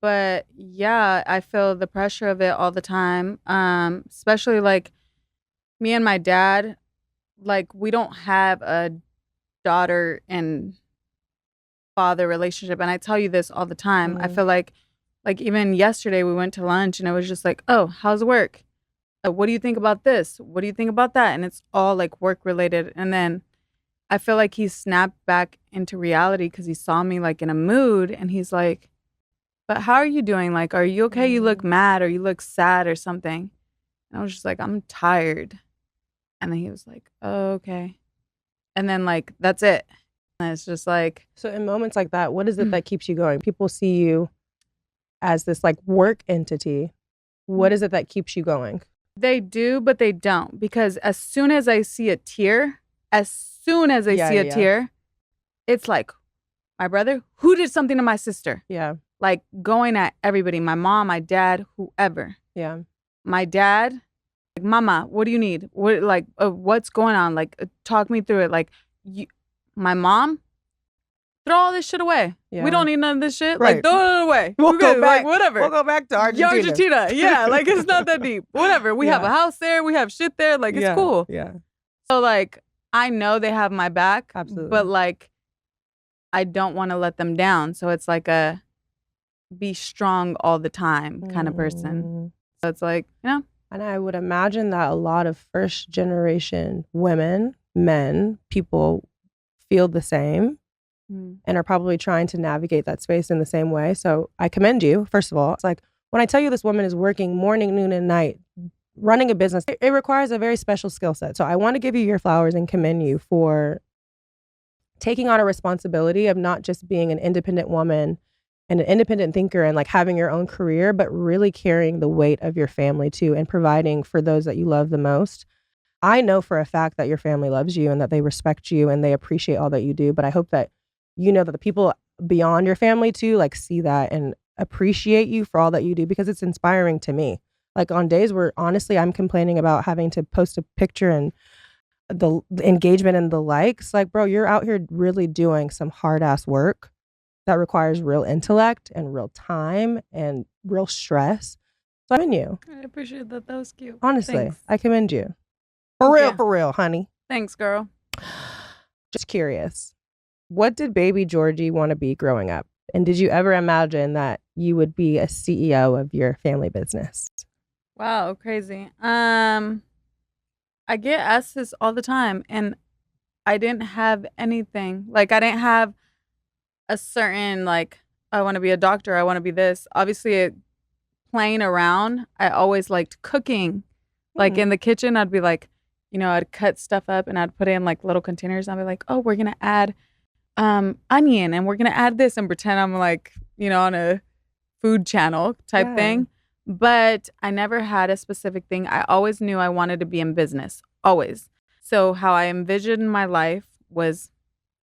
But yeah, I feel the pressure of it all the time. Especially like me and my dad, like, we don't have a daughter and father relationship. And I tell you this all the time. I feel like even yesterday we went to lunch and it was just like, oh, how's work? What do you think about this? What do you think about that? And it's all like work related. And then I feel like he snapped back into reality because he saw me like in a mood and he's like, but how are you doing? Like, are you okay? You look mad or you look sad or something. And I was just like, I'm tired. And then he was like, oh, okay. And then like, that's it. And it's just like. So in moments like that, what is it that keeps you going? People see you as this like work entity. What is it that keeps you going? They do, but they don't. Because as soon as I see a tear, it's like, my brother, who did something to my sister? Yeah. Like going at everybody, my mom, my dad, whoever. Yeah. My dad, like, mama, what do you need? What's going on? Like, talk me through it. Like, my mom, throw all this shit away. Yeah. We don't need none of this shit. Right. Like, throw it away. We'll go back. Like, whatever. We'll go back to Argentina. Yeah, like, it's not that deep. Whatever. We have a house there. We have shit there. Like, it's cool. Yeah. So, like, I know they have my back. Absolutely. But, like, I don't want to let them down. So it's like a be strong all the time kind of person. So it's like, And I would imagine that a lot of first generation women, men, people feel the same and are probably trying to navigate that space in the same way. So I commend you, first of all. It's like, when I tell you this woman is working morning, noon, and night, running a business, it requires a very special skill set. So I want to give you your flowers and commend you for taking on a responsibility of not just being an independent woman and an independent thinker and like having your own career, but really carrying the weight of your family too and providing for those that you love the most. I know for a fact that your family loves you and that they respect you and they appreciate all that you do. But I hope that you know that the people beyond your family too, like, see that and appreciate you for all that you do, because it's inspiring to me. Like, on days where honestly I'm complaining about having to post a picture and the engagement and the likes, like, bro, you're out here really doing some hard ass work that requires real intellect and real time and real stress. So I'm in you. I appreciate that. That was cute. Honestly, Thanks. I commend you. For real, honey. Thanks, girl. Just curious, what did baby Georgie want to be growing up? And did you ever imagine that you would be a CEO of your family business? Wow, crazy. I get asked this all the time, and I didn't have anything. Like, I didn't have a certain like I want to be a doctor, I want to be this. Obviously, playing around, I always liked cooking. Like in the kitchen, I'd be like, I'd cut stuff up and I'd put it in like little containers. I'd be like, oh, we're gonna add onion and we're gonna add this and pretend I'm like, on a food channel type thing. But I never had a specific thing. I always knew I wanted to be in business. Always. So how I envisioned my life was,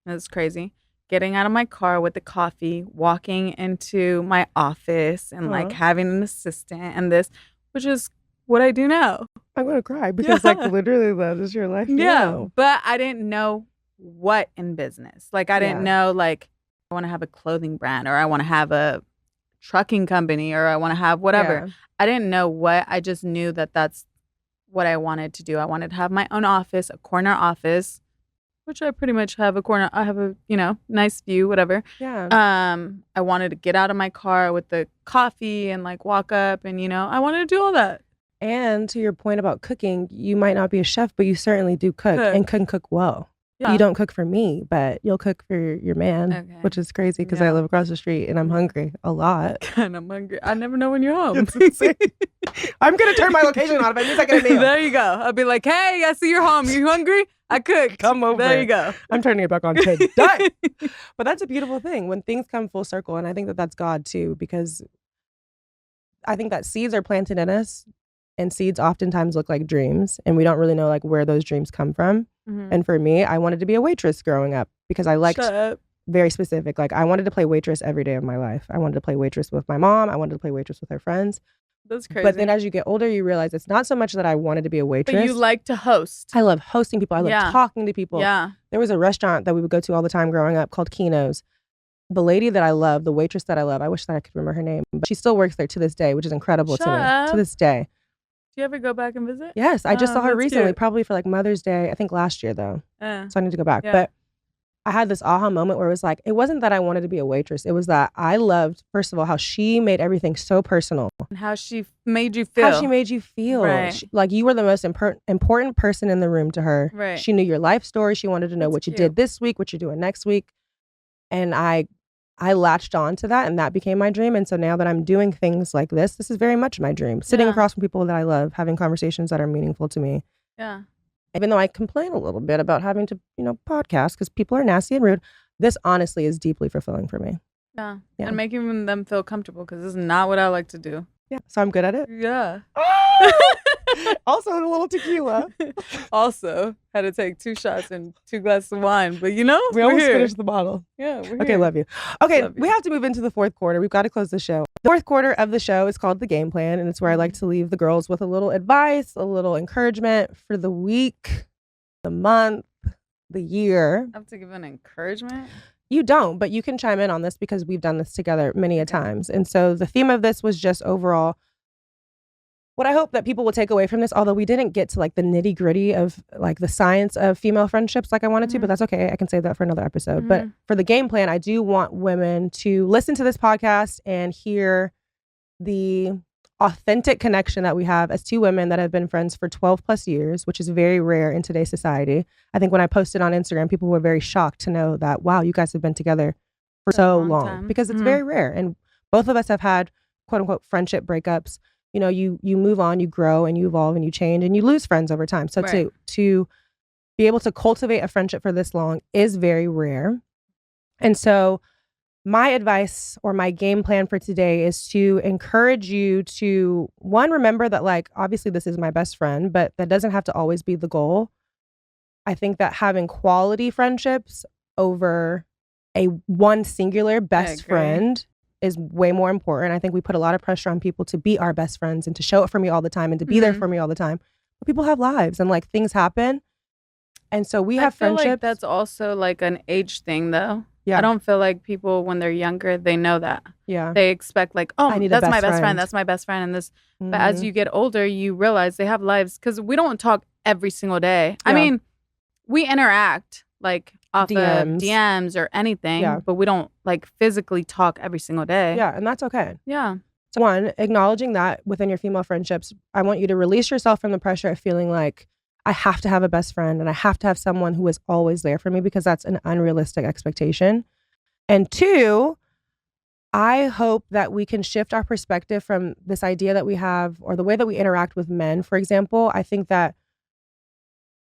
it's crazy, getting out of my car with the coffee, walking into my office and like having an assistant and this, which is what I do now. I'm going to cry because like literally that is your life now. But I didn't know what in business. Like I didn't know like I want to have a clothing brand or I want to have a trucking company or I want to have whatever. Yeah. I didn't know what. I just knew that that's what I wanted to do. I wanted to have my own office, a corner office, which I pretty much have a corner. I have a, nice view, whatever. Yeah. I wanted to get out of my car with the coffee and like walk up and, I wanted to do all that. And to your point about cooking, you might not be a chef, but you certainly do cook and can cook well. Yeah. You don't cook for me, but you'll cook for your man, which is crazy because I live across the street and I'm hungry a lot. And I'm hungry. I never know when you're home. I'm going to turn my location on if I need to get a meal. There you go. I'll be like, hey, I see you're home. You hungry? I cooked. Come over. There you go. I'm turning it back on today. But that's a beautiful thing when things come full circle. And I think that that's God too, because I think that seeds are planted in us and seeds oftentimes look like dreams. And we don't really know like where those dreams come from. Mm-hmm. And for me, I wanted to be a waitress growing up because I liked very specific. Like I wanted to play waitress every day of my life. I wanted to play waitress with my mom. I wanted to play waitress with her friends. That's crazy. But then as you get older, you realize it's not so much that I wanted to be a waitress. But you like to host. I love hosting people. I love talking to people. Yeah. There was a restaurant that we would go to all the time growing up called Kino's. The lady that I love, the waitress that I love, I wish that I could remember her name, but she still works there to this day, which is incredible to me. To this day. Do you ever go back and visit? Yes, I just saw her recently, probably for like Mother's Day, I think last year though. So I need to go back. Yeah. But I had this aha moment where it was like, it wasn't that I wanted to be a waitress. It was that I loved, first of all, how she made everything so personal. And how she made you feel. How she made you feel. Right. Like you were the most important person in the room to her. Right. She knew your life story. She wanted to know what you did this week, what you're doing next week. And I latched on to that and that became my dream. And so now that I'm doing things like this is very much my dream. Sitting across from people that I love, having conversations that are meaningful to me. Yeah. Even though I complain a little bit about having to, podcast because people are nasty and rude, this honestly is deeply fulfilling for me. Yeah. And making them feel comfortable because this is not what I like to do. Yeah. So I'm good at it? Yeah. Also a little tequila. Also had to take 2 shots and 2 glasses of wine. But we almost finished the bottle. Yeah. We're okay, here. love you. Okay, we have to move into the fourth quarter. We've got to close the show. The fourth quarter of the show is called The Game Plan, and it's where I like to leave the girls with a little advice, a little encouragement for the week, the month, the year. I have to give an encouragement? You don't, but you can chime in on this because we've done this together many a times. And so the theme of this was just overall, what I hope that people will take away from this, although we didn't get to like the nitty gritty of like the science of female friendships like I wanted to, but that's okay. I can save that for another episode. But for the game plan, I do want women to listen to this podcast and hear the authentic connection that we have as two women that have been friends for 12 plus years, which is very rare in today's society. I think when I posted on Instagram, people were very shocked to know that, wow, you guys have been together for so long because it's very rare. And both of us have had quote unquote friendship breakups. You move on, you grow and you evolve and you change and you lose friends over time. So to be able to cultivate a friendship for this long is very rare. And so my advice or my game plan for today is to encourage you to, one, remember that like, obviously this is my best friend, but that doesn't have to always be the goal. I think that having quality friendships over one singular best friend is way more important. I think we put a lot of pressure on people to be our best friends and to show it for me all the time and to be there for me all the time. But people have lives and like things happen. And so we have friendships. Like that's also like an age thing though. Yeah. I don't feel like people when they're younger, they know that. Yeah. They expect like, oh, that's my best friend. That's my best friend. And this, but as you get older, you realize they have lives because we don't talk every single day. Yeah. I mean, we interact like off of DMs or anything, but we don't like physically talk every single day. Yeah, and that's okay. Yeah. So one, acknowledging that within your female friendships, I want you to release yourself from the pressure of feeling like I have to have a best friend and I have to have someone who is always there for me because that's an unrealistic expectation. And two, I hope that we can shift our perspective from this idea that we have, or the way that we interact with men, for example. I think that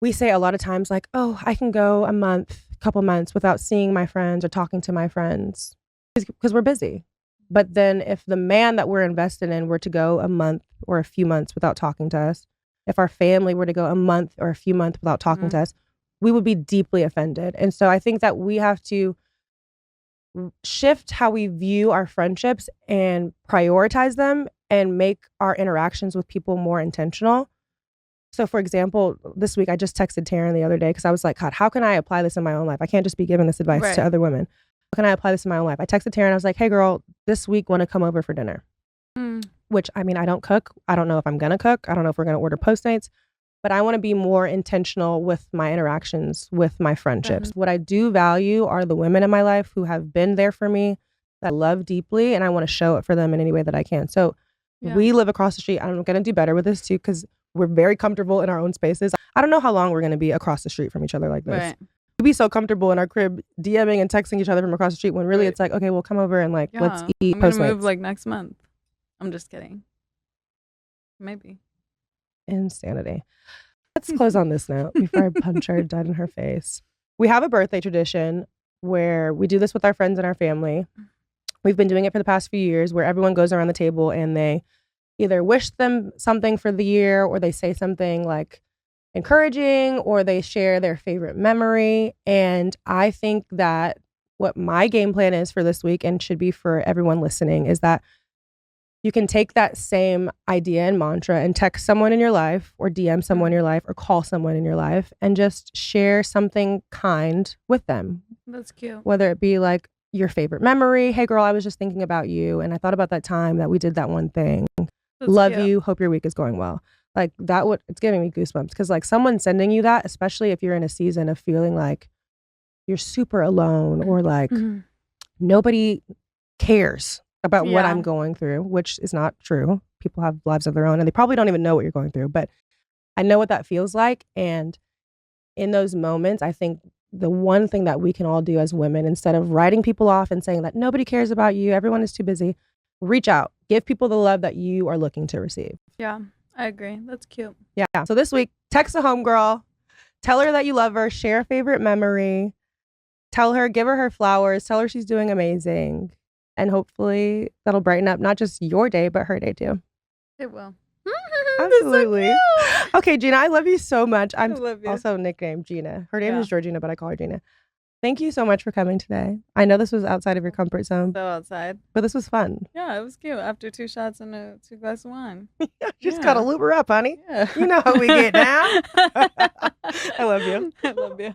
we say a lot of times like, oh, I can go a couple months without seeing my friends or talking to my friends because we're busy. But then if the man that we're invested in were to go a month or a few months without talking to us, if our family were to go a month or a few months without talking to us, we would be deeply offended. And so I think that we have to shift how we view our friendships and prioritize them and make our interactions with people more intentional. So for example, this week I just texted Taryn the other day because I was like, God, how can I apply this in my own life? I can't just be giving this advice to other women. How can I apply this in my own life? I texted Taryn. I was like, hey girl, this week want to come over for dinner? Which, I mean, I don't cook. I don't know if I'm going to cook. I don't know if we're going to order Postmates, but I want to be more intentional with my interactions with my friendships. What I do value are the women in my life who have been there for me, that I love deeply, and I want to show it for them in any way that I can. So we live across the street. I'm going to do better with this too, because we're very comfortable in our own spaces. I don't know how long we're going to be across the street from each other like this. We'd be so comfortable in our crib DMing and texting each other from across the street when really it's like, okay, well, come over and like, let's eat I'm going to Postmates. move like next month. I'm just kidding. Maybe. Insanity. Let's close on this note before I punch her dead in her face. We have a birthday tradition where we do this with our friends and our family. We've been doing it for the past few years, where everyone goes around the table and they either wish them something for the year, or they say something like encouraging, or they share their favorite memory. And I think that what my game plan is for this week, and should be for everyone listening, is that you can take that same idea and mantra and text someone in your life, or DM someone in your life, or call someone in your life, and just share something kind with them. That's cute. Whether it be like your favorite memory. Hey girl, I was just thinking about you, and I thought about that time that we did that one thing. That's Love cute. you. Hope your week is going well. Like that it's giving me goosebumps, because like someone sending you that, especially if you're in a season of feeling like you're super alone, or like nobody cares about what I'm going through, which is not true. People have lives of their own and they probably don't even know what you're going through, but I know what that feels like. And in those moments, I think the one thing that we can all do as women, instead of writing people off and saying that nobody cares about you, everyone is too busy, reach out, give people the love that you are looking to receive. Yeah, I agree. That's cute. Yeah. So this week, text a homegirl, tell her that you love her, share a favorite memory, tell her, give her flowers, tell her she's doing amazing. And hopefully that'll brighten up not just your day, but her day too. It will. Absolutely. So okay, Gina, I love you so much. I'm love you. Also nicknamed Gina. Her name is Georgina, but I call her Gina. Thank you so much for coming today. I know this was outside of your comfort zone. So outside. But this was fun. Yeah, it was cute. After 2 shots and 2 glasses of wine. Just gotta lube her up, honey. Yeah. You know how we get down. I love you. I love you.